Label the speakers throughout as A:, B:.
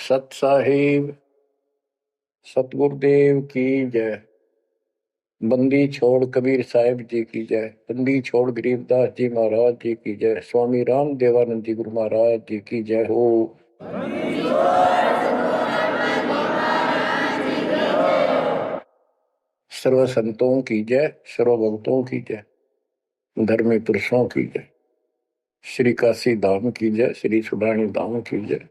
A: सत साहिब सतगुरुदेव की जय। बंदी छोड़ कबीर साहिब जी की जय। बंदी छोड़ गरीबदास जी महाराज जी की जय। स्वामी राम देवानंद जी गुरु महाराज जी की जय हो। सर्व संतों की जय, सर्व भक्तों की जय, धर्मी पुरुषों की जय। श्री काशी धाम की जय, श्री सुडानी धाम की जय,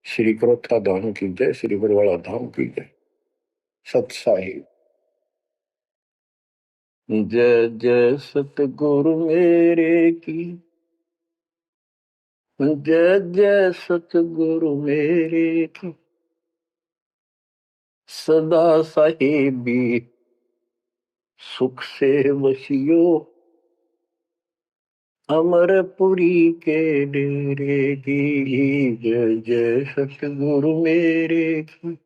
A: श्री क्रोथा धाम की जय, श्री बरवाड़ा धाम की जय। सत साहिब जय जय सतगुरु मेरे की, जय जय सतगुरु मेरे की। सदा साहिबी सुख से वसियो, अमरपुरी के डेरे की। जय जय सतगुरु मेरे की,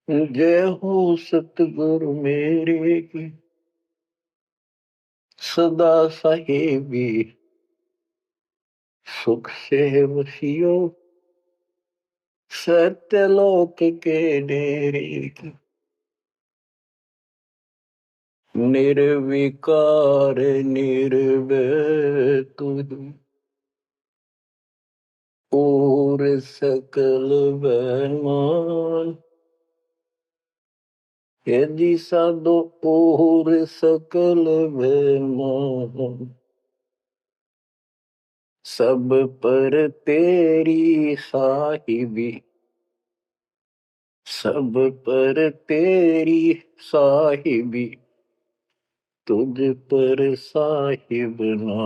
A: जय हो सतगुरु मेरे की। सदा साहिबी सुख से वसियो, सत्यलोक के डेरे की। निर्विकार निर्भय तुझ और सकल बेमान। यदि साधो और सकल बेमान, सब पर तेरी साहिबी, सब पर तेरी साहिबी, तुझ पर साहिब ना।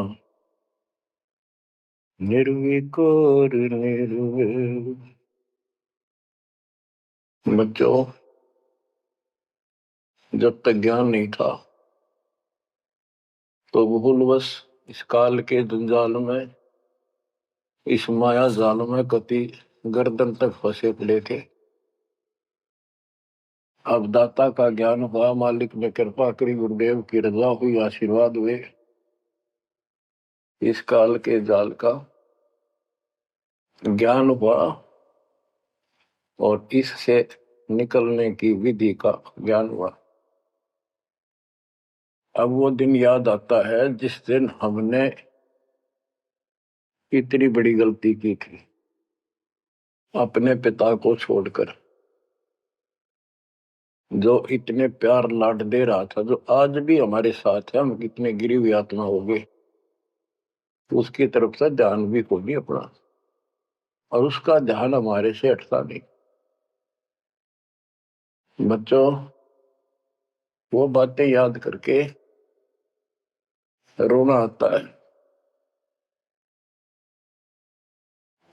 A: निर्विकार निर्भय। बच्चों, जब तक ज्ञान नहीं था तो भूलवश इस काल के जंजाल में, इस माया जाल में कति गर्दन तक फंसे पड़े थे। अब दाता का ज्ञान हुआ, मालिक ने कृपा करी, गुरुदेव की रजा हुई, आशीर्वाद हुए। इस काल के जाल का ज्ञान हुआ और इससे निकलने की विधि का ज्ञान हुआ। अब वो दिन याद आता है जिस दिन हमने इतनी बड़ी गलती की थी, अपने पिता को छोड़कर, जो इतने प्यार लाड दे रहा था, जो आज भी हमारे साथ है। हम कितने गिरी हुई आत्मा हो गए, उसकी तरफ से ध्यान भी को नहीं अपना, और उसका ध्यान हमारे से हटता नहीं। बच्चों, वो बातें याद करके रोना आता है।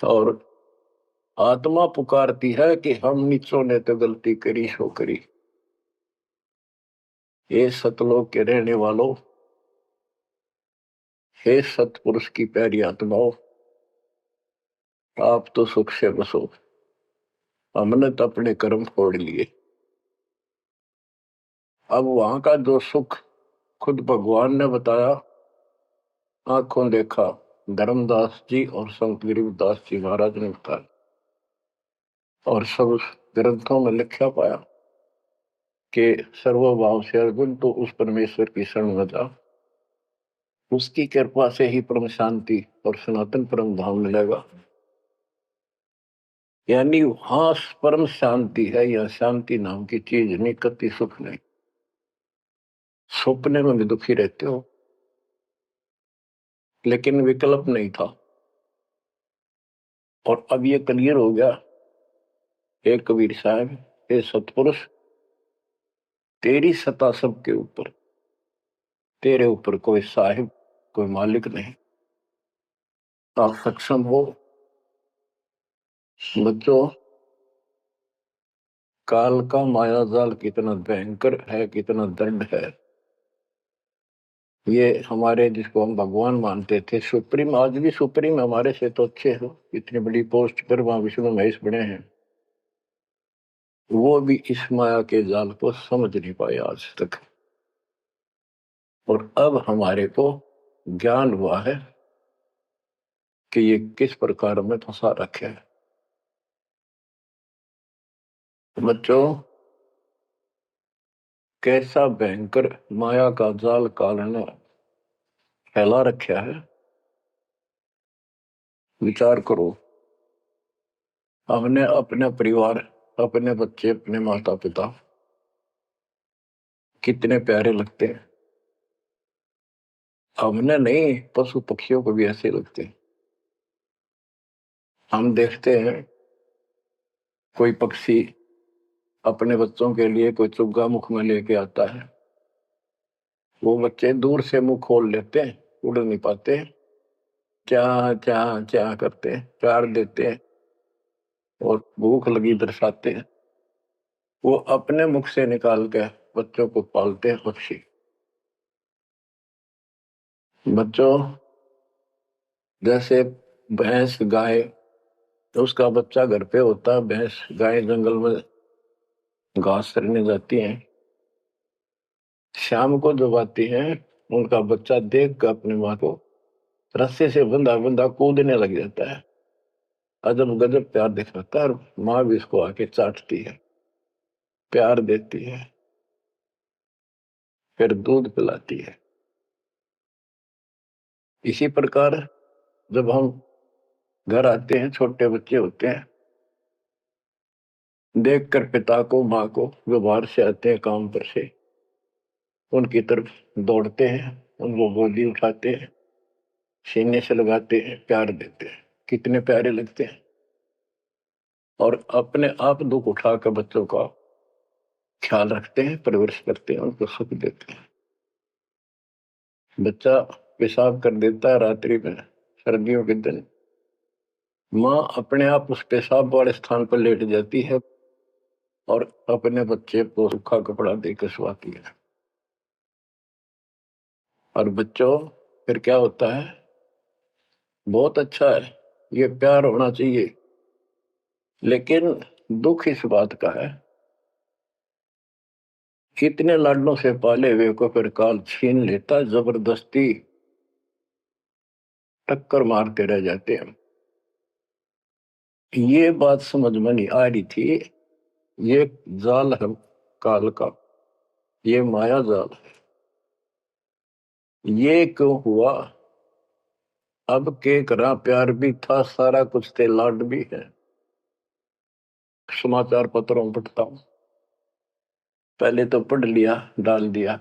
A: और आत्मा पुकारती है कि हम नीचों ने तो गलती करी सो करी। हे सतलोक के रहने वालों, हे सतपुरुष की प्यारी आत्माओं, आप तो सुख से बसो। हमने तो अपने कर्म फोड़ लिए। अब वहां का जो सुख खुद भगवान ने बताया, आंखों देखा, धर्मदास जी और संत गरीबदास जी महाराज ने बताया, और सब ग्रंथों में लिखा पाया कि सर्वभाव से अर्जुन तो उस परमेश्वर की शरण में जा, उसकी कृपा से ही परम शांति और सनातन परम धाम मिलेगा। यानी वहां परम शांति है, या शांति नाम की चीज नहीं, कति सुख नहीं। सपने में भी दुखी रहते हो, लेकिन विकल्प नहीं था। और अब ये क्लियर हो गया। हे कबीर साहब, हे सतपुरुष, तेरी सत्ता सबके ऊपर, तेरे ऊपर कोई साहिब, कोई मालिक नहीं। आप सक्षम हो। बच्चों, काल का माया जाल कितना भयंकर है, कितना दंड है। ये हमारे, जिसको हम भगवान मानते थे, सुप्रीम, आज भी सुप्रीम हमारे से तो अच्छे हो, इतनी बड़ी पोस्ट पर वहां विष्णु महेश बने हैं, वो भी इस माया के जाल को समझ नहीं पाए आज तक। और अब हमारे को ज्ञान हुआ है कि ये किस प्रकार में फंसा रखे है। बच्चों, कैसा भयंकर माया का जाल काल ने फैला रखा है। विचार करो, हमने अपने परिवार, अपने बच्चे, अपने माता पिता कितने प्यारे लगते हैं। हमने नहीं, पशु पक्षियों को भी ऐसे लगते हैं। हम देखते हैं कोई पक्षी अपने बच्चों के लिए कोई चुग्गा मुख में लेके आता है, वो बच्चे दूर से मुंह खोल लेते हैं, उड़ नहीं पाते, क्या क्या क्या करते हैं, प्यार देते हैं और भूख लगी दर्शाते हैं। वो अपने मुख से निकाल के बच्चों को पालते हैं पक्षी। बच्चों, जैसे भैंस गाय, तो उसका बच्चा घर पे होता है, भैंस गाय जंगल में घास चरने जाती हैं, शाम को जब आती हैं उनका बच्चा देख कर अपनी माँ को रस्से से बंधा बंधा कूदने लग जाता है। अजब गजब प्यार दिखाता है और माँ भी इसको आके चाटती है, प्यार देती है, फिर दूध पिलाती है। इसी प्रकार जब हम घर आते हैं, छोटे बच्चे होते हैं, देखकर पिता को माँ को जो बाहर से आते हैं काम पर से, उनकी तरफ दौड़ते हैं, उनको गोदी उठाते हैं, सीने से लगाते हैं, प्यार देते हैं, कितने प्यारे लगते हैं। और अपने आप दुख उठा कर बच्चों का ख्याल रखते हैं, परवरिश करते हैं, उनको सुख देते हैं। बच्चा पेशाब कर देता है रात्रि में, सर्दियों के दिन, माँ अपने आप उस पेशाब वाले स्थान पर लेट जाती है और अपने बच्चे को सूखा कपड़ा देकर सुलाती है। और बच्चों, फिर क्या होता है, बहुत अच्छा है, ये प्यार होना चाहिए। लेकिन दुख इस बात का है, कितने लाडलों से पाले हुए को फिर काल छीन लेता, जबरदस्ती टक्कर मारते रह जाते हैं। ये बात समझ में नहीं आ रही थी, ये जाल है काल का, ये माया जाल है। ये क्यों हुआ? अब के करा, प्यार भी था, सारा कुछ थे, लाड भी है। समाचार पत्रों में पढ़ता हूं, पहले तो पढ़ लिया, डाल दिया,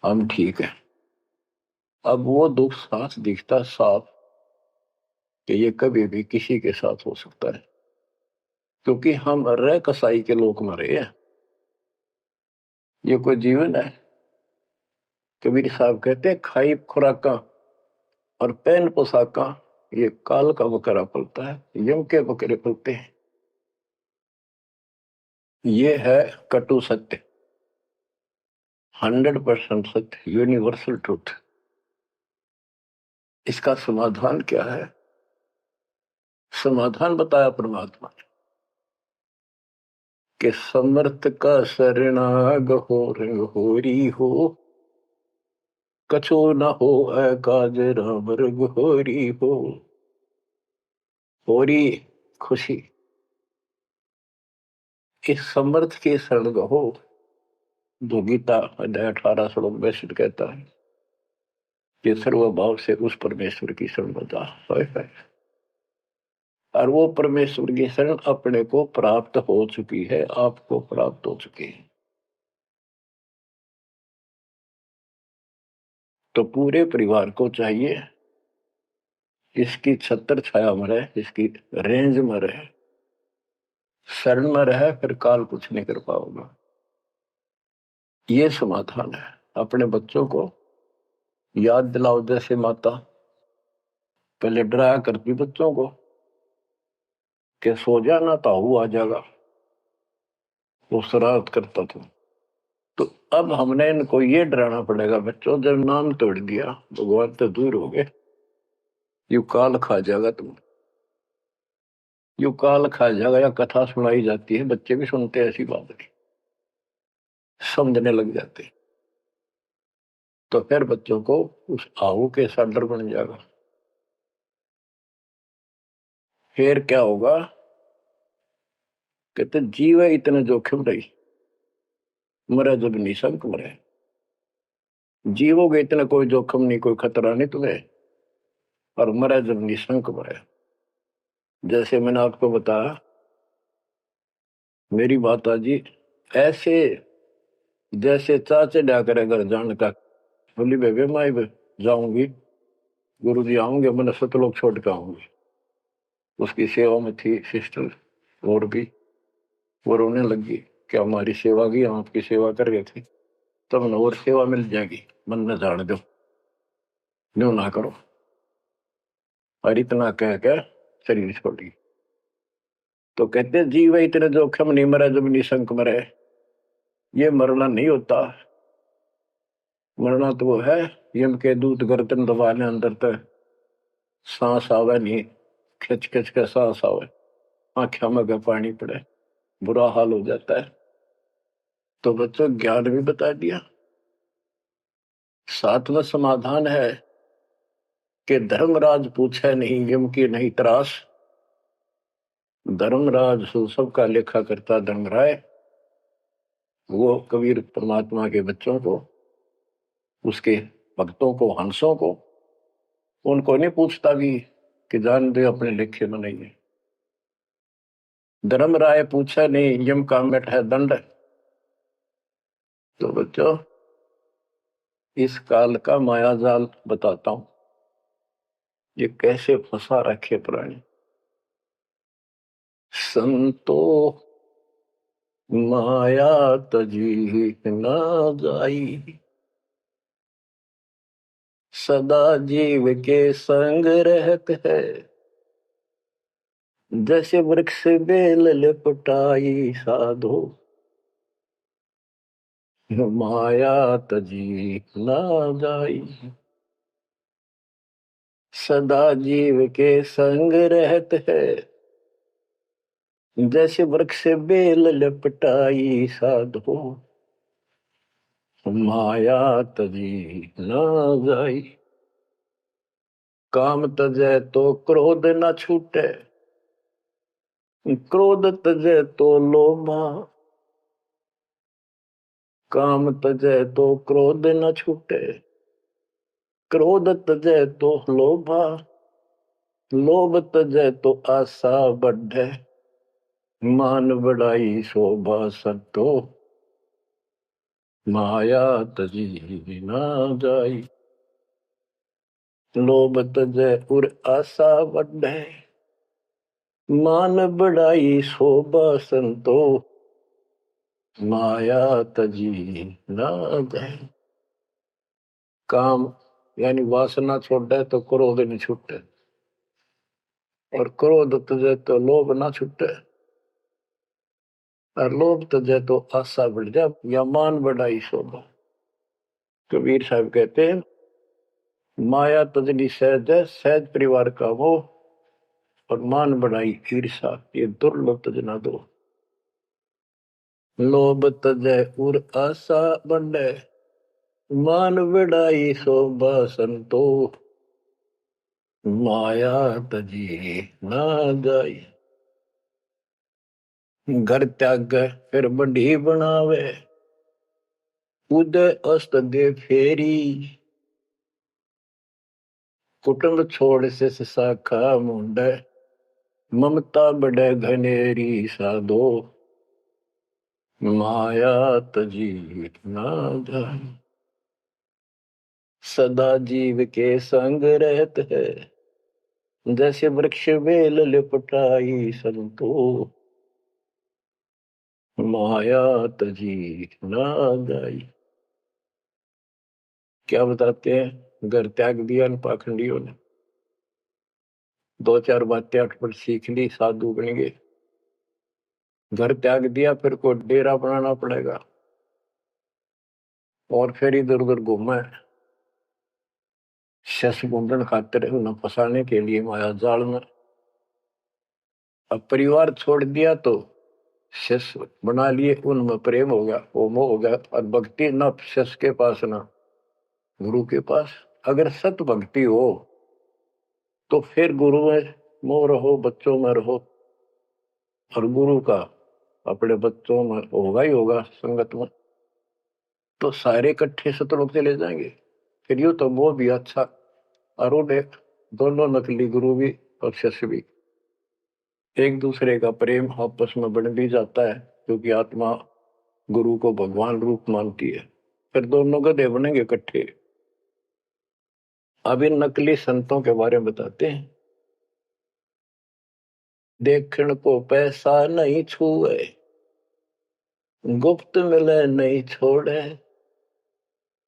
A: हम ठीक है। अब वो दुख साफ दिखता साफ कि ये कभी भी किसी के साथ हो सकता है, क्योंकि हम रह कसाई के लोग मरे हैं। ये कोई जीवन है? कबीर साहब कहते हैं, खाई खुराका और पहन पोशाका, ये काल का बकरा पलता है, यम के बकरे पलते हैं। ये है कटु सत्य, 100% सत्य, यूनिवर्सल ट्रूथ। इसका समाधान क्या है? समाधान बताया परमात्मा ने कि समर्थ का शरणाग हो रंग होरी हो, कछो न हो काज राम रग होरी हो। होरी खुशी, इस समर्थ की शरण हो, जो गीता अध्याय 18 श्लोक 62 कहता है कि सर्वभाव से उस परमेश्वर की शरण में जा। और वो परमेश्वर की शरण अपने को प्राप्त हो चुकी है, आपको प्राप्त हो चुकी है। तो पूरे परिवार को चाहिए इसकी छत्र छाया में रहे, इसकी रेंज में रहे, शरण में रहे, फिर काल कुछ नहीं कर पाओगे। ये समाधान है। अपने बच्चों को याद दिलाओ, जैसे माता पहले डराया करती बच्चों को कि सो जाना ताऊ आ जाएगा, वो शरारत करता था। तो अब हमने इनको ये डराना पड़ेगा, बच्चों जब नाम तोड़ दिया भगवान तो दूर हो गए, यू काल खा जाएगा तुम, यू काल खा जाएगा। या कथा सुनाई जाती है, बच्चे भी सुनते हैं, ऐसी बात नहीं, समझने लग जाते हैं। तो फिर बच्चों को उस आहू के साथ डर बन जाएगा। फिर क्या होगा कहते जीव है इतने जोखिम रही, मरे जब निशंक मरे। जीवोगे इतना कोई जोखिम नहीं, कोई खतरा नहीं तुम्हें, और मरे जब निशंक मरे। जैसे मैंने आपको बताया, मेरी माता जी ऐसे जैसे चाचे डा करे घर जाने का, बोली बेबे मैं भी जाऊंगी, गुरु जी आऊंगे, मैंने सतलोक छोड़ के आऊंगी। उसकी सेवा में थी सिस्टर और भी, वो रोने लगी कि हमारी सेवा की, हम आपकी सेवा कर रहे थे, तब न और सेवा मिल जाएगी, मन न जाने दो, न्यू ना करो। और इतना कह के शरीर छोड़ी। तो कहते जीव इतने जोखिम नहीं मरे जब निशंक मरे। ये मरना नहीं होता, मरना तो वो है यम के दूत गर्दन दबाने अंदर तक सांस आवे नहीं, खिंच खिंच के सांस आवे, आंखों में का पानी पड़े, बुरा हाल हो जाता है। तो बच्चों ज्ञान भी बता दिया। सातवां समाधान है कि धर्मराज पूछे नहीं यम की नहीं त्रास। धर्मराज सबका लेखा करता धर्मराय, वो कबीर परमात्मा के बच्चों को, उसके भक्तों को, हंसों को, उनको नहीं पूछता भी कि जान दे अपने लेखे में नहीं है। धर्मराय पूछा नहीं यम का मिट है दंड। तो बच्चों इस काल का माया जाल बताता हूं, ये कैसे फंसा रखे प्राणी। संतो माया तजी न जाई, सदा जीव के संग रहत है, जैसे वृक्ष बेल लिपटाई साधो, माया तजी न जाई। सदा जीव के संग रहत है, जैसे वृक्ष बेल लिपटाई साधो, माया तजी न जाई। काम तजै तो क्रोध न छूटे, क्रोध तजै तो लोभा। काम तजै तो क्रोध न छूटे, क्रोध तजै तो लोभा। लोभ तजै तो आशा बढ़े, मान बढ़ाई शोभा सतो, माया तजी न जाई। लोभ तजै उर आशा बढ़े, मान बढ़ाई शोभा संतो, माया तजी न जाए। काम यानी वासना छोड़े तो क्रोध नहीं छूटे, और क्रोध तजे तो लोभ ना छूटे, और लोभ तजे तो आशा बढ़ जाए या मान बढ़ाई शोभा। कबीर साहब कहते हैं माया तजनी सहज है, सहज परिवार का वो, और मान बढ़ाई ईर्षा, ये दुर्लभ तजना दो। लोभ तजै उर आशा बढ़े, मान बढ़ाई शोभा संतो, माया तजी ना जाई। घर त्याग फिर बढ़ी बनावे, उदय अस्त दे फेरी। कुटुंब छोड़ से शाखा मुंडे, ममता बढ़े घनेरी साधो, माया तजी ना जाई। सदा जीव के संग रहत है, जैसे वृक्ष बेल लिपटाई संतो, माया तजी ना जाई। क्या बताते हैं, घर त्याग दिया इन पाखंडियों ने, दो चार बातें अटपट सीख ली, साधु बन गए। घर त्याग दिया, फिर को डेरा बनाना पड़ेगा, और फिर इधर उधर घूमे शस गुंडन खातिर, उन्हें फंसाने के लिए माया जाल में। अब परिवार छोड़ दिया तो शिष्य बना लिए, उनमें प्रेम हो गया, वो मोह हो गया, और भक्ति न शिष्य के पास ना गुरु के पास। अगर सत भक्ति हो तो फिर गुरु में मोह रहो, बच्चों में रहो, और गुरु का अपने बच्चों में होगा ही होगा संगत में, तो सारे इकट्ठे सतलोक चले जाएंगे। फिर यूं तो वो भी अच्छा और उन्हें दोनों नकली गुरु भी और शिष्य भी एक दूसरे का प्रेम आपस में बढ़ भी जाता है, क्योंकि आत्मा गुरु को भगवान रूप मानती है। फिर दोनों गधे बनेंगे इकट्ठे। अब इन नकली संतों के बारे में बताते हैं। देखण को पैसा नहीं छुए, गुप्त मिले नहीं छोड़े,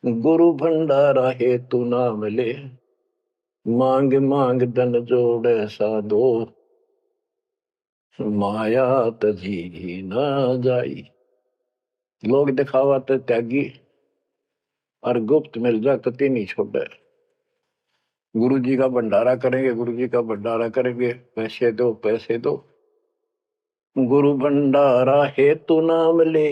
A: गुरु भंडारा हे तू ना मिले, मांग मांग धन जोड़े साधो, माया तजी ना जाई। लोग दिखावा तो त्यागी और गुप्त मिल जा कति नहीं छोड़े। गुरु जी का भंडारा करेंगे, गुरु जी का भंडारा करेंगे, पैसे दो पैसे दो, गुरु भंडारा हे तू ना मिले,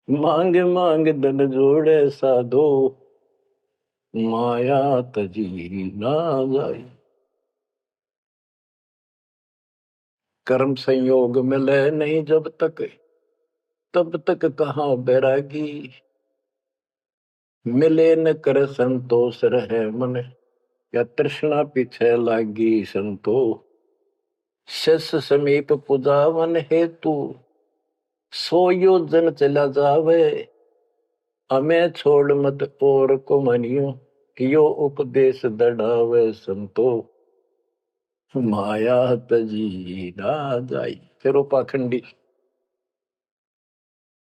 A: मांग मांग धन जोड़े साधो, माया तजी ना जाई। कर्म संयोग मिले नहीं जब तक, तब तक कहाँ बैरागी, मिले न कर संतोष रहे मन, या तृष्णा पीछे लागी संतो। शिष्य समीप पुजावन हेतु, सो योजन चला जावे, हमें छोड़ मत और को मनियो, यो उपदेश दढ़ावे संतो, माया तजी ना जाई। फिर वो पाखंडी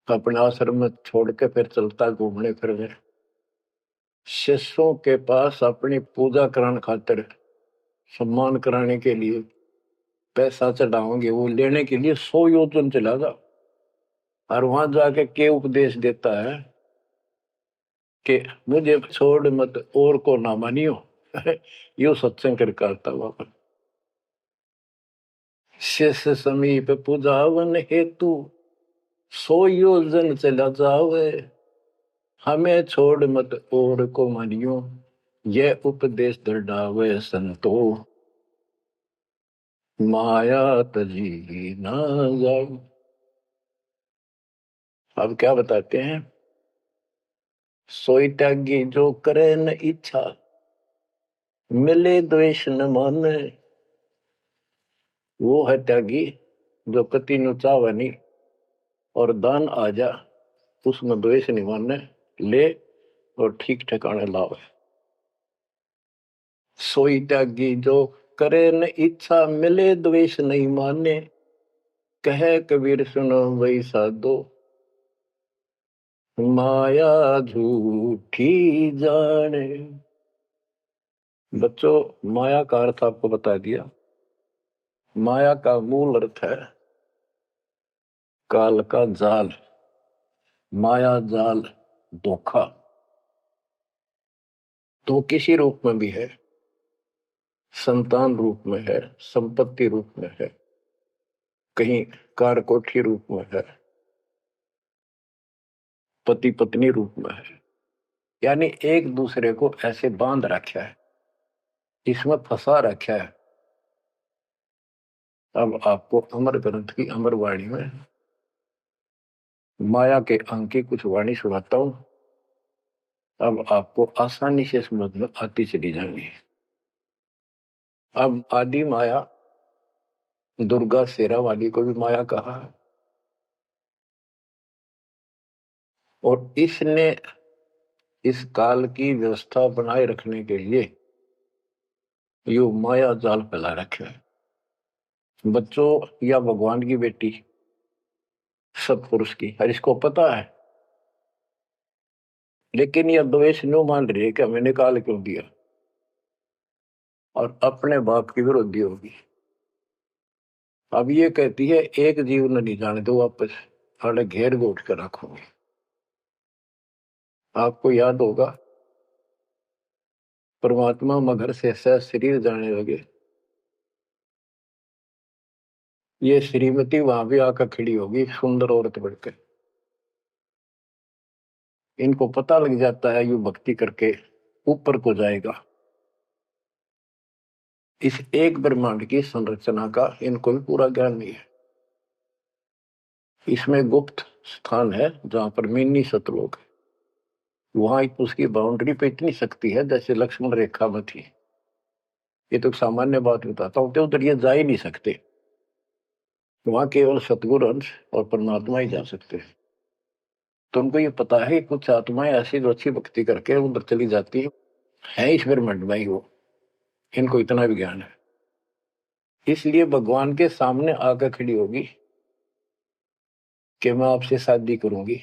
A: अपने आश्रम में छोड़ के फिर चलता घूमने फिरने, शिष्यों के पास अपनी पूजा कराने खातिर, सम्मान कराने के लिए पैसा चढ़ाओगे, वो लेने के लिए 100 योजन चला जा। और वहां जाके के उपदेश देता है कि मुझे छोड़ मत और को ना मानियो। यो सत्संग कर करता वहां। शिष्य समीप पूजावन हेतु, 100 योजन चला जावे, हमें छोड़ मत और को मानियो, यह उपदेश दृढ़ावे संतो, माया तजी ना जाओ। अब क्या बताते हैं? सोई त्यागी जो करे न इच्छा, मिले द्वेष न माने, वो है त्यागी जो कति नु चावे नहीं, और दान आ जा उसमें द्वेष नहीं माने, ले और ठीक ठिकाने लावे। सोई त्यागी जो करे न इच्छा, मिले द्वेष नहीं माने, कहे कबीर सुनो वही साधो, माया झूठी जाने। बच्चों, माया का अर्थ आपको बता दिया। माया का मूल अर्थ है काल का जाल, माया जाल, धोखा। तो किसी रूप में भी है, संतान रूप में है, संपत्ति रूप में है, कहीं कार कोठी रूप में है, पति पत्नी रूप में है। यानी एक दूसरे को ऐसे बांध रखा है, इसमें फंसा रखा है। अब आपको अमर ग्रंथ की अमर वाणी में माया के अंक की कुछ वाणी सुनाता हूं। अब आपको आसानी से समझ में आती चली जाएंगी। अब आदि माया, दुर्गा शेरा वाली को भी माया कहा है, और इसने इस काल की व्यवस्था बनाए रखने के लिए यो माया जाल फैला रखे है। बच्चों, या भगवान की बेटी सतपुरुष की, हर इसको पता है, लेकिन यह द्वेष न्यू मान रही है कि हमें निकाल क्यों दिया, और अपने बाप की विरोधी होगी। अब ये कहती है एक जीव न नहीं जाने दो, वापस अरे घेर गोट कर रखोगे। आपको याद होगा परमात्मा मगर से सह शरीर जाने लगे, ये श्रीमती वहां भी आकर खड़ी होगी सुंदर औरत बढ़कर। इनको पता लग जाता है यू भक्ति करके ऊपर को जाएगा। इस एक ब्रह्मांड की संरचना का इनको भी पूरा ज्ञान नहीं है। इसमें गुप्त स्थान है जहां पर मिनी सतलोक है, वहां उसकी बाउंड्री पे इतनी शक्ति है जैसे लक्ष्मण रेखा में थी। ये तो सामान्य बात बताता हूँ, तो उधर ये जा ही नहीं सकते, वहां केवल सतगुरु अंश और परमात्मा ही जा सकते हैं। तो उनको ये पता है कि कुछ आत्माएं ऐसी जो अच्छी भक्ति करके उधर चली जाती है ईश्वर मंड में ही वो, इनको इतना भी ज्ञान है। इसलिए भगवान के सामने आकर खड़ी होगी कि मैं आपसे शादी करूंगी,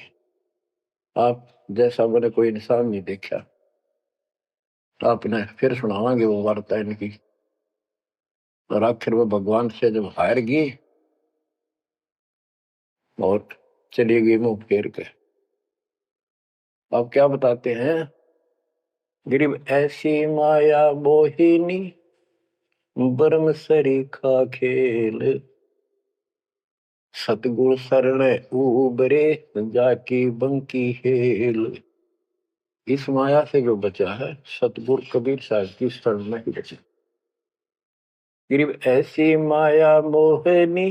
A: आप जैसा मैंने कोई इंसान नहीं देखा। आपने फिर सुनावांगे वो वार्ता इनकी। और आखिर वो भगवान से जब हार गई और चली गई मुंह फेर के, अब क्या बताते हैं, गरीब ऐसी माया मोहिनी बरम सरीखा खेल, सतगुरु शरण उबरे जाकी बंकी हेल। इस माया से जो बचा है सतगुरु कबीर साहब की शरण में ही बचा। गरीब ऐसी माया मोहिनी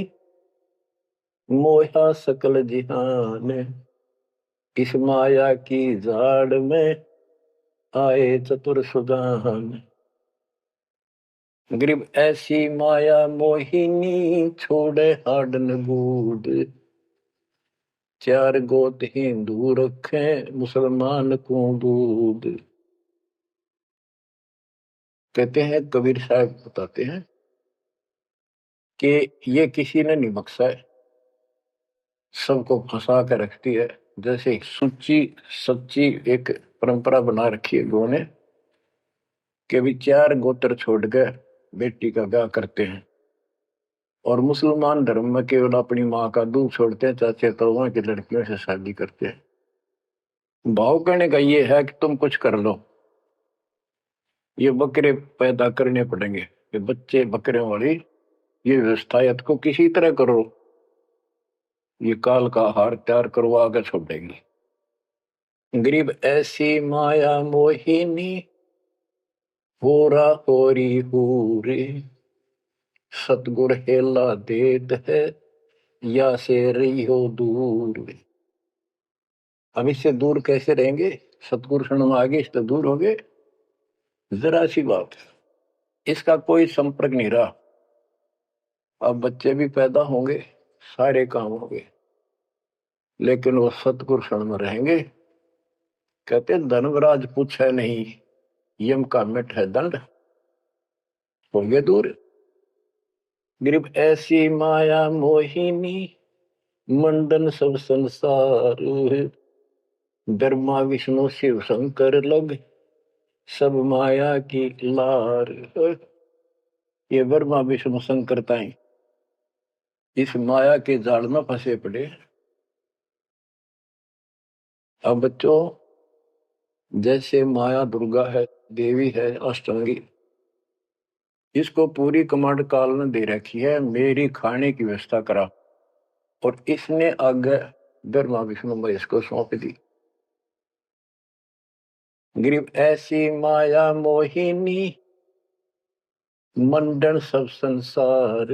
A: मोहा सकल जिहान, इस माया की जाड़ में आए चतुर सुजान। गरीब ऐसी माया मोहिनी छोड़े हाडन बूढ़, चार गोत हिंदू रखे मुसलमान को दूध। कहते हैं कबीर साहब बताते हैं कि ये किसी ने नहीं बख्शा है, सबको फंसा कर रखती है। जैसे सुच्ची सच्ची एक परंपरा बना रखी है लोगों ने कि भी चार गोत्र छोड़ कर बेटी का ब्याह करते हैं, और मुसलमान धर्म में केवल अपनी माँ का दूध छोड़ते हैं, चाचे तो की लड़कियों से शादी करते हैं। भाव कहने का ये है कि तुम कुछ कर लो, ये बकरे पैदा करने पड़ेंगे, ये बच्चे बकरे वाली ये व्यवस्था को किसी तरह करो, ये काल का हार तैयार करवा कर छोड़ेंगे। गरीब ऐसी माया मोहिनी होरा होरी हूरे, सतगुर हेला देत है या से रही हो दूर। हम इससे दूर कैसे रहेंगे, सतगुरु शरण में आगे इससे दूर हो गए, जरा सी बात है, इसका कोई संपर्क नहीं रहा। अब बच्चे भी पैदा होंगे, सारे काम होंगे, लेकिन वो सतगुरु शरण में रहेंगे। कहते धर्मराज पूछे नहीं, यम का मिट है दंड, होंगे दूर। गरीब ऐसी माया मोहिनी मंडन सब संसार, ब्रह्मा विष्णु शिव शंकर लग सब माया की लार। ये ब्रह्मा विष्णु शंकर ताई इस माया के जाल में फंसे पड़े। अब बच्चों, जैसे माया दुर्गा है, देवी है अष्टांगी, इसको पूरी कमांड काल ने दे रखी है, मेरी खाने की व्यवस्था करा, और इसने आगे ब्रह्मा विष्णु महेश को सौंप दी। गरीब ऐसी माया मोहिनी मंडन सब संसार,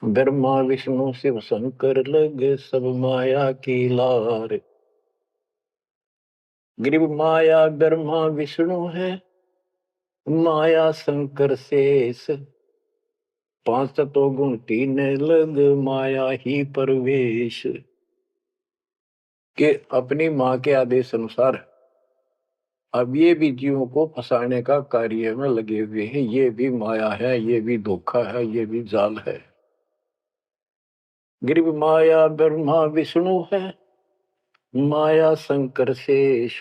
A: ब्रह्मा विष्णु शिव शंकर लगे सब माया की लार। गरीब माया ब्रह्मा विष्णु है माया शंकर शेष, पांच तो गुण तीन लग माया ही परवेश। के अपनी माँ के आदेश अनुसार अब ये भी जीवों को फंसाने का कार्य में लगे हुए हैं। ये भी माया है, ये भी धोखा है, ये भी जाल है। गरीब माया ब्रह्मा विष्णु है माया शंकर शेष,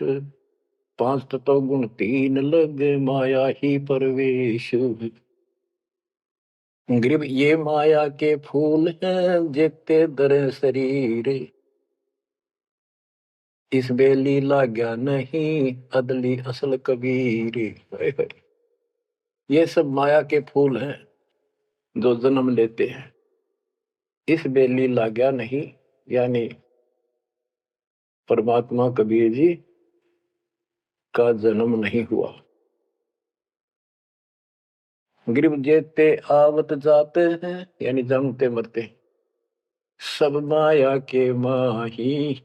A: पांच तत्व गुण तीन लग माया ही परवेश। गरीब ये माया के फूल हैं जेते दर शरीर, इस बेली लाग्या नहीं अदली असल कबीर। ये सब माया के फूल हैं जो जन्म लेते हैं, इस बेली लाग्या नहीं, यानी परमात्मा कबीर जी का जन्म नहीं हुआ। गरीब जेते आवत जाते हैं, यानी जन्मते मरते, सब माया के माही,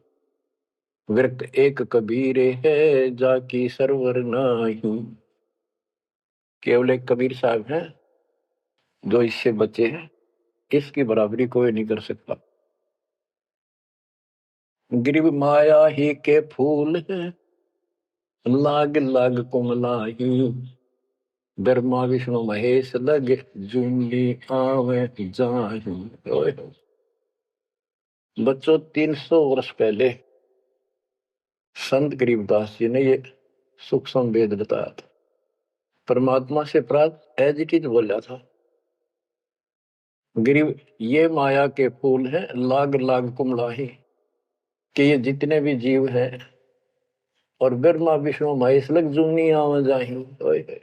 A: व्यक्त एक कबीर है, जाकी सरवर नाही। केवल एक कबीर साहब हैं जो इससे बचे हैं, इसकी बराबरी कोई नहीं कर सकता। गिरिव माया ही के फूल है, लाग लाग कुमलाही। ब्रह्मा विष्णु महेश लगे, जूंगी आवे जाही। ओए होए। बच्चों, 300 वर्ष पहले संत गरीबदास जी ने ये सूक्ष्म वेद बताया था, परमात्मा से प्राप्त एज इट इज बोला था। गिरिव ये माया के फूल हैं, लाग लाग कुमलाही, कि ये जितने भी जीव हैं और ब्रह्मा विष्णु महेश लग जूनी आवा जाही। ओए होए।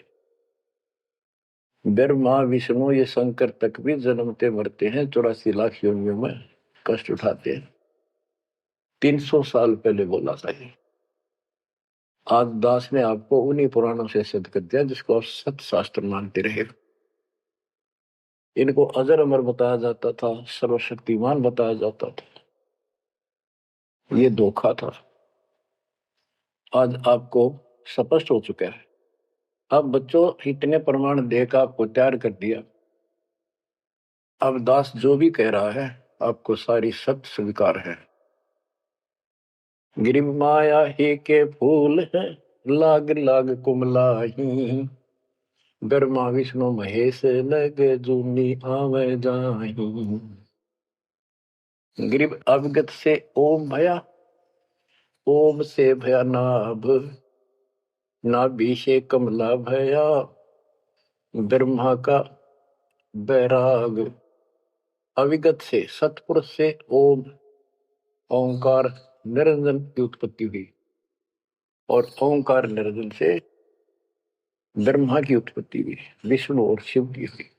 A: ब्रह्मा विष्णु ये शंकर तक भी जन्मते मरते हैं, 84 लाख योनियों में कष्ट उठाते हैं। 300 साल पहले बोला था ये। आज दास ने आपको उन्हीं पुराणों से सिद्ध कर दिया जिसको आप सत्य शास्त्र मानते रहे। इनको अजर अमर बताया जाता था, सर्वशक्तिमान बताया जाता था। ये धोखा था। आज आपको स्पष्ट हो चुका है। अब बच्चों, इतने प्रमाण देकर आपको तैयार कर दिया। अब दास जो भी कह रहा है आपको सारी सत्य स्वीकार है। गिरि माया ही के फूल है, लाग लाग कुमलाही। ब्रह्मा विष्णु महेश लग जूनी आवे जाही। गिरिव अवगत से ओम भया, ओम से भया नाभ, नाभि से कमला भया, ब्रह्मा का बैराग। अविगत से, सतपुरुष से ओम ओंकार निरंजन की उत्पत्ति हुई, और ओंकार निरंजन से ब्रह्मा की उत्पत्ति हुई, विष्णु और शिव की हुई।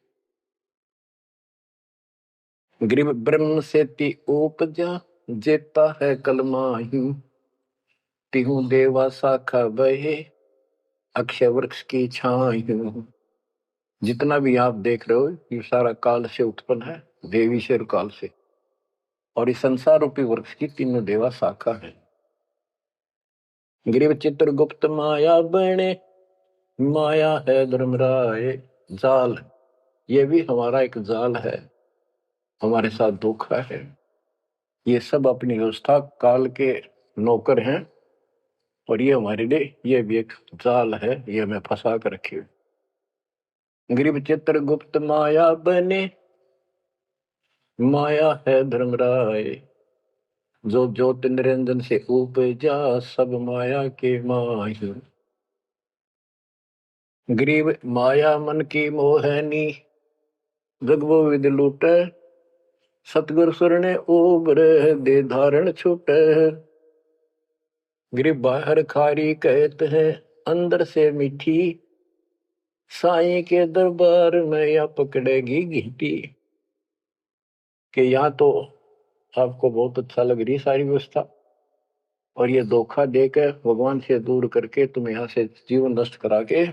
A: ग्रीव ब्रह्म से ती उपजा, जेता है कलमाही। तिहु देवा शाखा बहे, अक्षय वृक्ष की छाई। जितना भी आप देख रहे हो ये सारा काल से उत्पन्न है, देवी से और काल से। और इस संसार रूपी वृक्ष की तीनों देवा शाखा है। ग्रीव चित्रगुप्त माया बने, माया है धर्मराय जाल। ये भी हमारा एक जाल है, हमारे साथ धोखा है। ये सब अपनी व्यवस्था काल के नौकर हैं, और ये हमारे लिए ये भी एक जाल है, ये हमें फंसा कर रखे। गरीब चित्रगुप्त माया बने, माया है धर्मराय। जो ज्योत निरंजन से उपजा, सब माया के माही। गरीब माया मन की मोहनी, जगबो विद लूटे। सतगुर सुरने उबर, दे धारण छूटे। गरीब बाहर खारी कहते हैं, अंदर से मीठी। साईं के दरबार में या पकड़ेगी घीटी। कि यहाँ तो आपको बहुत अच्छा लग रही सारी व्यवस्था, और ये धोखा देकर भगवान से दूर करके तुम यहाँ से जीवन नष्ट करा के,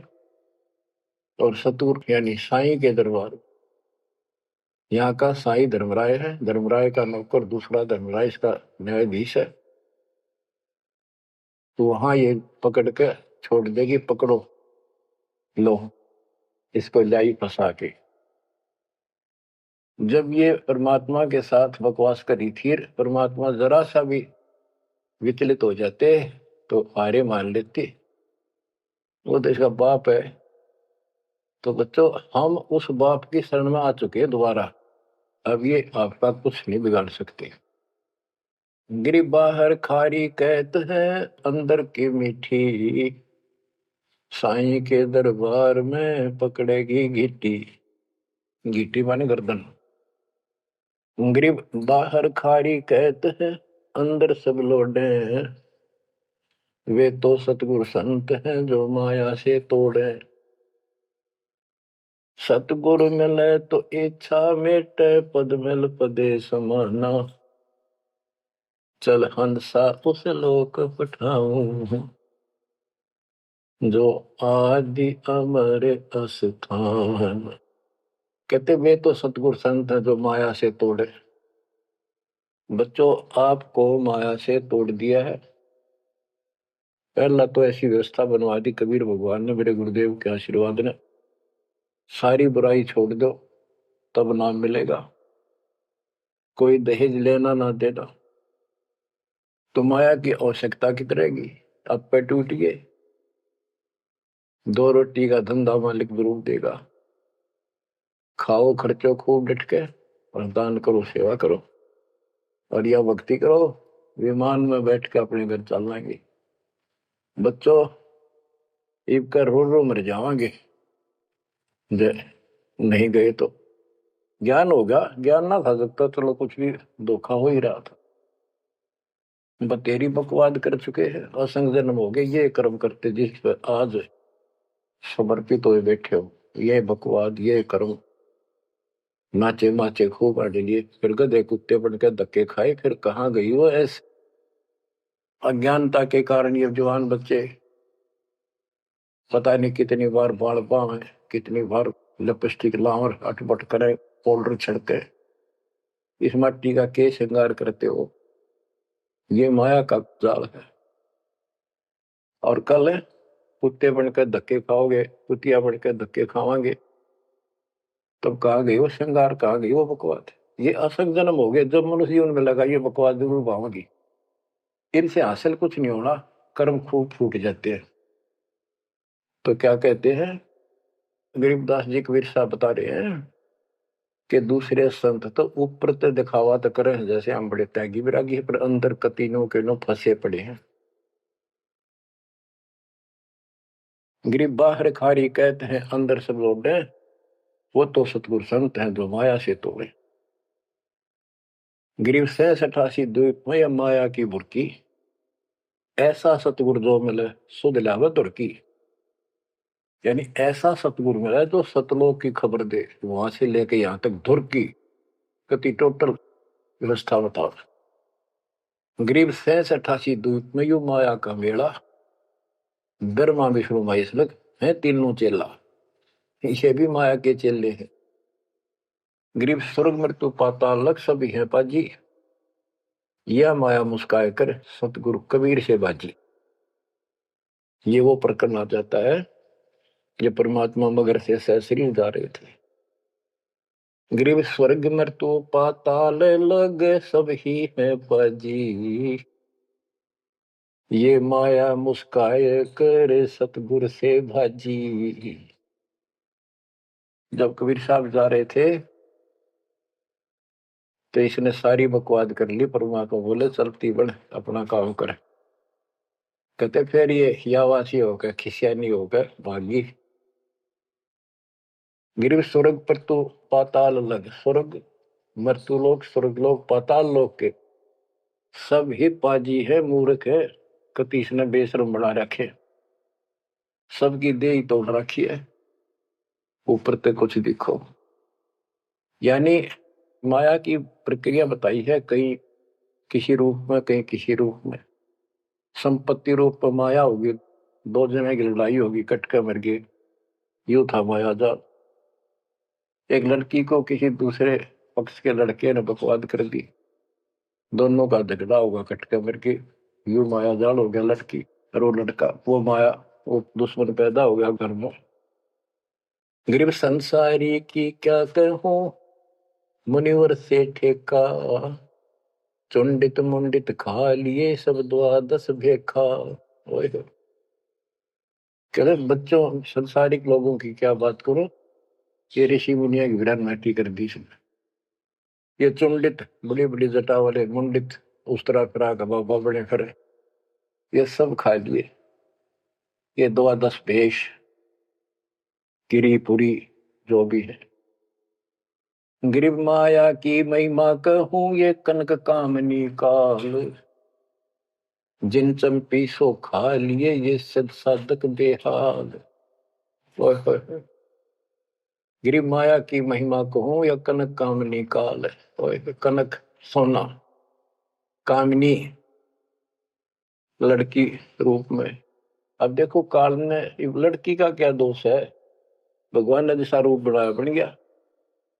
A: और सतुर यानी साईं के दरबार। यहाँ का साईं धर्मराय है, धर्मराय का नौकर दूसरा धर्मराय इसका न्यायाधीश है। तो वहां ये पकड़ के छोड़ देगी, पकड़ो लो इसको लाई फंसा के। जब ये परमात्मा के साथ बकवास करी थी, परमात्मा जरा सा भी विचलित हो जाते तो हारे मान लेते। वो तो इसका बाप है। तो बच्चों, हम उस बाप की शरण में आ चुके हैं दोबारा। अब ये आपका कुछ नहीं बिगाड़ सकते। गिरी बाहर खारी कहत है, अंदर की मीठी। साईं के दरबार में पकड़ेगी घीटी। घीटी माने गर्दन। ग्रीब बाहर खारी कहत है, अंदर सब लोडे। वे तो सतगुरु संत हैं, जो माया से तोड़े। सतगुरु मिले तो इच्छा मेटे, पद मिल पदे समाना। चल हंसा उस लोक पठाऊं, जो आदि अमर अस्थान। कहते वे तो सतगुरु संत हैं जो माया से तोड़े। बच्चों, आपको माया से तोड़ दिया है। पहला तो ऐसी व्यवस्था बनवा दी कबीर भगवान ने, मेरे गुरुदेव के आशीर्वाद ने। सारी बुराई छोड़ दो, तब नाम मिलेगा। कोई दहेज लेना ना देना, तो माया की आवश्यकता कितनी रहेगी। अब पे टूटिए, 2 रोटी का धंधा मालिक जरूर देगा। खाओ खर्चो खूब डट के, और दान करो, सेवा करो, और यह भक्ति करो। विमान में बैठ के अपने घर चल जाएंगे। बच्चों, इब कर रो रो मर जावांगे जे नहीं गए तो। ज्ञान होगा, ज्ञान ना था सकता, चलो कुछ भी धोखा हो ही रहा था। बतेरी बकवाद कर चुके हैं, असंग जन्म हो गए ये कर्म करते जिस पर आज समर्पित हुए बैठे हो। ये बकवाद, ये कर्म, नाचे माचे खूब आने लिए, फिर गधे कुत्ते बन के धक्के खाए, फिर कहाँ गई वो ऐसे अज्ञानता के कारण। ये जवान बच्चे पता नहीं कितनी बार बाल बांव, कितनी बार लिपस्टिक लावर अटपट करे, पाउडर छिड़के, इस मट्टी का के श्रृंगार करते हो। ये माया का जाल है। और कल कुत्ते बनकर धक्के खाओगे, कुतिया बनकर धक्के खावांगे, तब कहाँ गई वो श्रृंगार, कहाँ गई वो बकवाद। ये असंग जन्म हो गए। जब मनुष्य जीवन में लगा ये बकवाद जरूर भावगी, इनसे हासिल कुछ नहीं होना, कर्म खूब फूट जाते हैं। तो क्या कहते हैं गरीबदास जी, कबीर साहब बता रहे हैं कि दूसरे संत तो ऊपर तो दिखावा तो करें जैसे हम बड़े त्यागी विरागी, पर अंदर कतीनों के नो फंसे पड़े हैं। गरीब बाहर खारी कहते हैं, अंदर सब लौटे, वो तो सतगुरु संत हैं जो माया से तोड़े। गरीब 86 द्वीप में माया की बुरकी, ऐसा सतगुरु जो मिले सुध लावे दुर्की। यानी ऐसा सतगुरु मिला जो सतलोक की खबर दे, वहां से लेके यहां तक धुर की कति टोटल व्यवस्था बताओ। गरीब 86 द्वीप में यू माया का मेला, ब्रह्मा विष्णु महेश लग है तीनों चेला, ये भी माया के चेले हैं। गरीब स्वर्ग मृत्यु पाताल लग सभी हैं पाजी, यह माया मुस्काए कर सतगुरु कबीर से बाजी। ये वो प्रकरण आ जाता है ये परमात्मा मगर से सहसरी जा रहे थे। गरीब स्वर्ग मृत्यु पाताल लग सब ही है पाजी, ये माया मुस्काए कर सतगुरु से भाजी। जब कबीर साहब जा रहे थे तो इसने सारी बकवाद कर ली। परमात्मा बोले चलती बढ़, अपना काम कर। कहते फिर ये यावासी होकर खिसियानी होकर भागी। गिर स्वर्ग पर तो पाताल अलग, स्वर्ग मृत्युलोक, स्वर्गलोक, पाताल लोक के सब ही पाजी है, मूर्ख है, कतीस ने बेशरम बना रखे, सबकी देह तोड़ रखी है, ऊपर तक कुछ दिखो। यानी माया की प्रक्रिया बताई है, कहीं किसी रूप में, कहीं किसी रूप में। संपत्ति रूप में माया होगी, 2 जने की लड़ाई होगी, कट के मर गए, यू था माया जाल। एक लड़की को किसी दूसरे पक्ष के लड़के ने बकवाद कर दी, दोनों का झगड़ा होगा, कट के मर गए, यू माया जाल हो गया लड़की और वो लड़का, वो माया, वो दुश्मन पैदा हो गया घर में। गरीब संसारी की क्या कहूं, मुनिवर से ठेका, चुंडित मुंडित खा लिए सब द्वादश भेखा। ओए होए। कह रहे बच्चों, संसारिक लोगों की क्या बात करो, ये ऋषि मुनिया की विराट माटी कर दी इसने। ये चुंडित बड़ी बड़ी जटा वाले मुंडित उस तरह फिरा का बाबा बड़े फिरे, ये सब खा लिए। ये 12 भेष, गिरी पुरी, जो भी है। गिरिव माया की महिमा कहूं, ये कनक कामनी काल, जिन चंपी सो खा लिए ये सद साधक बेहाल। ओए होए होए। गिरिव माया की महिमा कहूं या कनक कामनी काल। ओए होए, कनक सोना, कामनी लड़की रूप में। अब देखो काल ने, लड़की का क्या दोष है, भगवान ने जैसा रूप बनाया बन गया।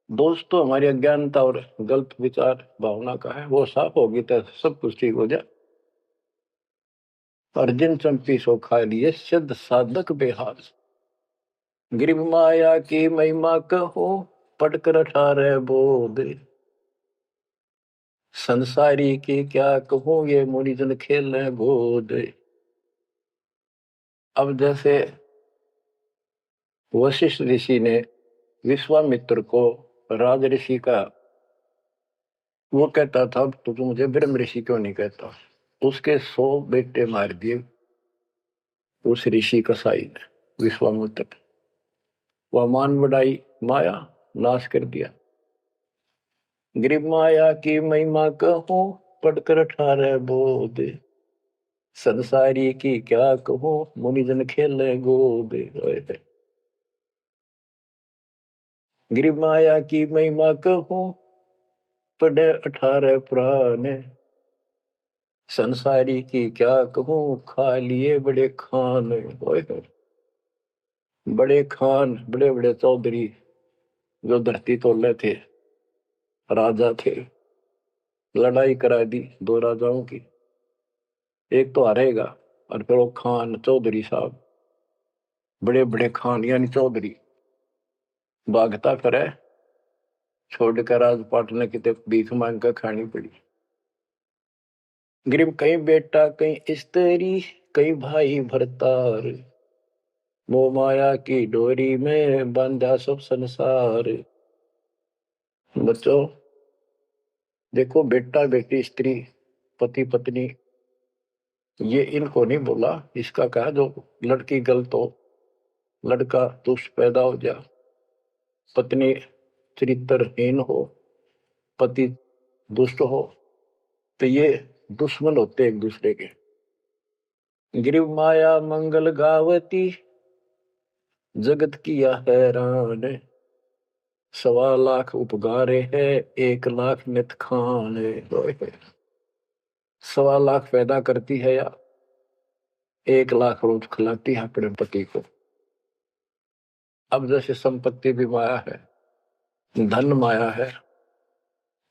A: दोष तो हमारी अज्ञानता और गलत विचार भावना का है, वो साफ होगी तो सब कुछ ठीक हो जाए। अर्जुन चंपी सो खा लिए सिद्ध साधक बेहाल, गिरिव माया की महिमा कहो पढ़कर अठारह बोध, संसारी की क्या कहूं ये मुनिजन खेल रहे गोद। अब जैसे वशिष्ठ ऋषि ने विश्वामित्र को राज ऋषि का वो कहता था तो तू मुझे ब्रह्म ऋषि क्यों नहीं कहता, उसके 100 बेटे मार दिए उस ऋषि कसाई ने विश्वामित्र, वह मान बढ़ाई माया नाश कर दिया। गिरिव माया की महिमा कहूं पढ़कर 18 बोध, संसारी की क्या कहूं मुनिजन खेले गोद। गिरिव माया की महिमा कहूं पढ़े 18 पुराण, संसारी की क्या कहूं खा लिए बड़े खान। बड़े खान बड़े बड़े चौधरी जो धरती तोड़े थे, राजा थे, लड़ाई करा दी 2 राजाओं की, एक तो हारेगा और फिर वो खान चौधरी साहब बड़े बड़े खान यानी चौधरी भागता करे, छोड़कर राजपाट ने कितने भीख मांग कर खानी पड़ी। गिरिव कहीं बेटा कहीं स्त्री कहीं भाई भरतार, मोह माया की डोरी में बांधा सब संसार। बच्चों देखो, बेटा बेटी स्त्री पति पत्नी ये इनको नहीं बोला, इसका कहा जो लड़की गलत हो, लड़का दुष्ट पैदा हो जा, पत्नी चरित्रहीन हो, पति दुष्ट हो, तो ये दुश्मन होते एक दूसरे के। गिरिव माया मंगल गावती जगत किया हैरान, 1.25 लाख उपगारे है 1 लाख नित खान। 1.25 लाख पैदा करती है या 1 लाख रोज खिलाती है अपने पति को। अब जैसे संपत्ति भी माया है, धन माया है,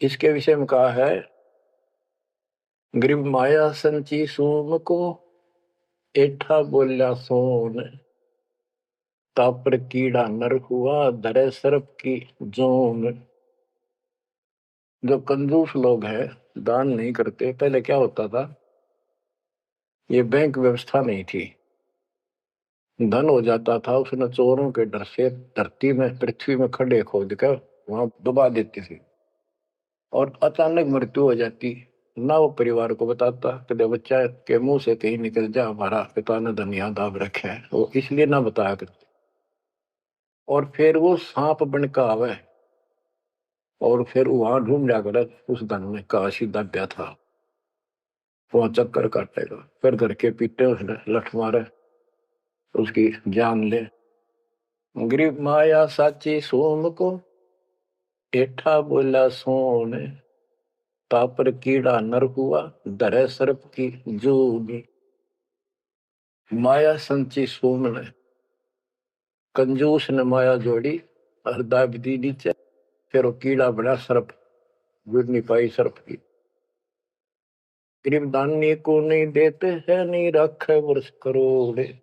A: इसके विषय में कहा है गिरिव माया संची सोम को एठा बोल्या सोन, तापर कीड़ा नर हुआ धरे सर्प की जोन। जो कंजूस लोग हैं दान नहीं करते, पहले क्या होता था, ये बैंक व्यवस्था नहीं थी, धन हो जाता था उसने चोरों के डर से धरती में पृथ्वी में खड्डे खोद कर वहां दबा देती थी, और अचानक मृत्यु हो जाती, ना वो परिवार को बताता, कदे बच्चा के मुंह से कहीं निकल जा हमारा पिता ने धन यहाँ दाब रखे है, वो इसलिए ना बताया करते। और फिर वो सांप बन का आवे और फिर वहां ढूंढ जाकर उस धन में काशी दाब्या था, वहां चक्कर काटेगा, फिर घर के पीटे उसने लठ मारे उसकी जान ले। गिरिव माया साची सोम को एठा बोला सोन, तापर कीड़ा नर हुआ धरे सर्प की जूनी। माया संची सोम ने कंजूस ने माया जोड़ी और दाब दी नीचे, फिर वो कीड़ा बना सर्प, गिर नहीं पाई सर्प की। गरीब दानी को नहीं देते है नहीं रखे वर्ष करोड़े,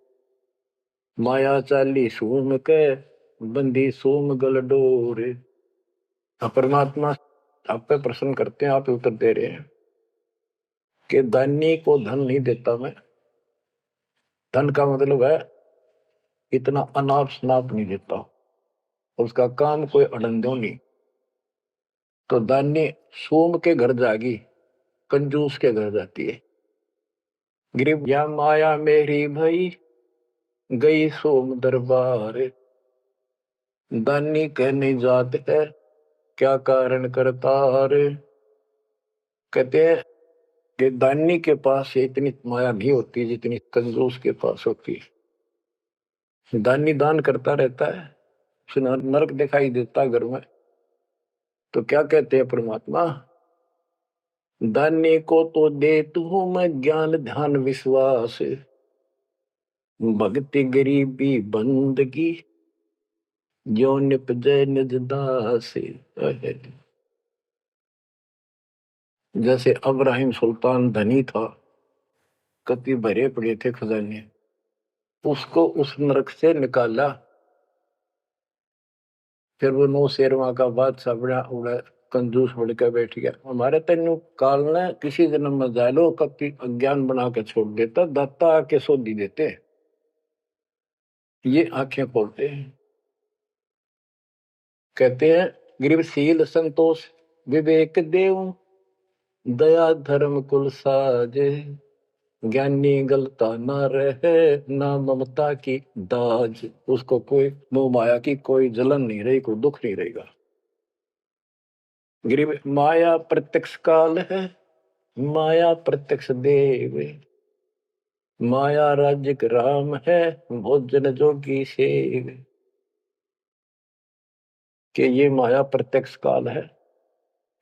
A: माया चाली सोम के बंदी सोम गल डोरे। परमात्मा आप पे प्रश्न करते हैं, आप उत्तर दे रहे हैं कि दानी को धन नहीं देता मैं, धन का मतलब है इतना अनाप शनाप नहीं देता, उसका काम कोई अड़ंदो नहीं। तो दानी सोम के घर जागी, कंजूस के घर जाती है। गिरिव या माया मेरी भई गई सोम दरबार, दानी कहने जात है क्या कारण करतार। कहते हैं कि दानी के पास इतनी माया नहीं होती जितनी कंजूस के पास होती है। दानी दान करता रहता है, उसे नरक दिखाई देता घर में, तो क्या कहते हैं परमात्मा, दानी को तो दे तू मैं ज्ञान ध्यान विश्वास, भक्ति गरीबी बंदगी जो निपजे निज दास। जैसे अब्राहिम सुल्तान धनी था, कति भरे पड़े थे खजाने, उसको उस नरक से निकाला। फिर वो नौ शेरवा का बादशाह बड़ा उड़ा कंजूस बनकर बैठ गया। हमारे तेन काल ने किसी जन्म में जालो कति अज्ञान बना के छोड़ देता, दाता आके सोधी देते, ये आंखें खोलते हैं। कहते हैं गरीबशील संतोष विवेक देव, दया धर्म कुल साजे, ज्ञानी गलता ना रहे, ना ममता की दाज। उसको कोई मोह माया की कोई जलन नहीं रही, कोई दुख नहीं रहेगा। गरीब माया प्रत्यक्ष काल है, माया प्रत्यक्ष देव, माया राज्य राम है, भोजन जोगी सेव। कि ये माया प्रत्यक्ष काल है,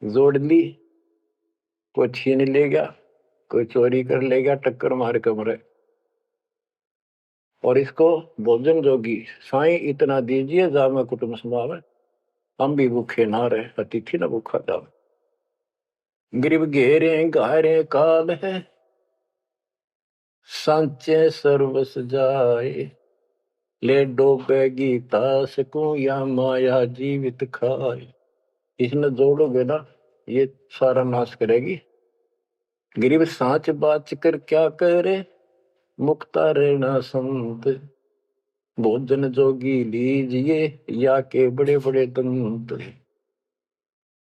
A: जोड़ ली, कोई छीन ले गया, कोई चोरी कर ले गया, टक्कर मार कमरे। और इसको भोजन जोगी साईं इतना दीजिए जामे कुटुंब समावे, हम भी भूखे ना रहे, अतिथि न भूखा जावे। गरीब घेरे घारे काल है, सांचे सर्वस जाए, ले डोबेगी तास को या माया जीवित खाए। इसने जोड़ोगे ना, ये सारा नाश करेगी। गरीब सांच बाच कर क्या करे, मुक्ता रहना संत, भोजन जोगी लीजिए या के बड़े बड़े दंत।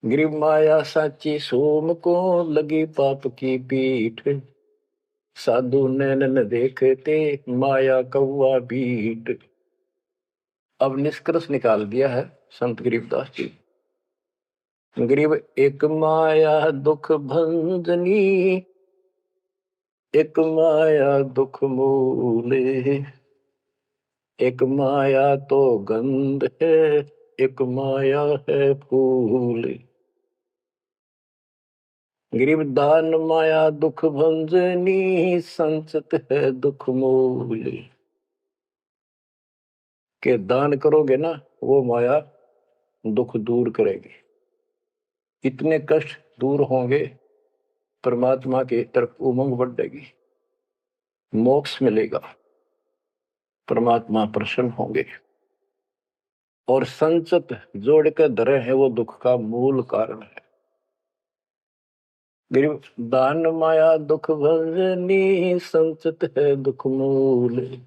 A: गरीब माया साची सोम को लगी पाप की पीठ, साधु नैन न देखते माया कौवा बीट। अब निष्कर्ष निकाल दिया है संत गरीबदास जी। गरीब एक माया दुख भंजनी, एक माया दुख मूले, एक माया तो गंध है, एक माया है फूल। गरीब दान माया दुख भंजनी, संचित है दुख मूल। के दान करोगे ना, वो माया दुख दूर करेगी, इतने कष्ट दूर होंगे, परमात्मा की तरफ उमंग बढ़ेगी, मोक्ष मिलेगा, परमात्मा प्रसन्न होंगे। और संचित जोड़ के धरे है वो दुख का मूल कारण है। गरीब दान माया दुख भंजनी, संचित है दुख मूल।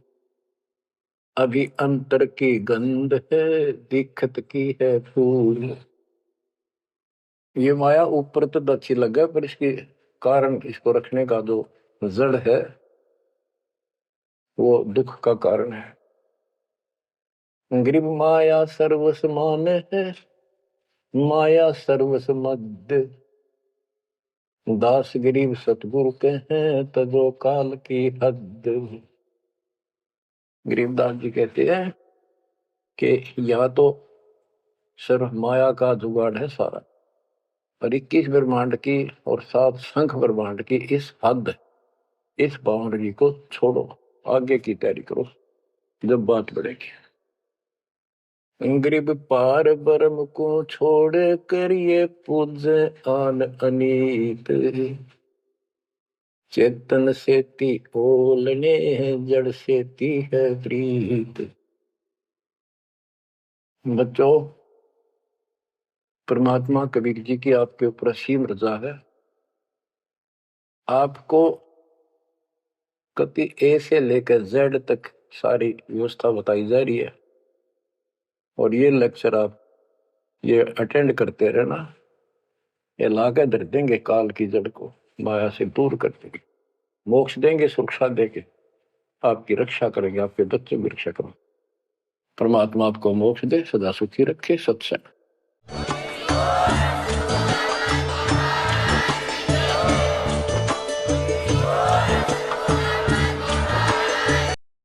A: अभी अंतर की गंध है, दिखत की है फूल। ये माया ऊपर तो अच्छी लगे, पर इसके कारण, इसको रखने का जो जड़ है वो दुख का कारण है। गरीब माया सर्वस मान है, माया सर्वस मध्य, दास गरीब सतगुरु के हैं, तजो काल की हद। गरीबदास जी कहते हैं कि या तो सिर्फ माया का जुगाड़ है सारा, और 21 ब्रह्मांड की और 7 संख ब्रह्मांड की इस हद, इस बाउंड्री को छोड़ो, आगे की तैयारी करो, जब बात बढ़ेगी। गरीब पार ब्रह्म को छोड़ कर ये पूजे आन अनीत, चेतन सेती ओलने जड़ सेती है प्रीत। बच्चों, परमात्मा कबीर जी की आपके ऊपर असीम रजा है। आपको कति ए से लेकर जेड तक सारी व्यवस्था बताई जा रही है, और ये लेक्चर आप ये अटेंड करते रहना, ये लाकर धर देंगे काल की जड़ को, माया से दूर कर देंगे, मोक्ष देंगे, सुरक्षा देंगे, आपकी रक्षा करेंगे, आपके बच्चों की रक्षा करेंगे। परमात्मा आपको मोक्ष दे, सदा सुखी रखे। सत्संग।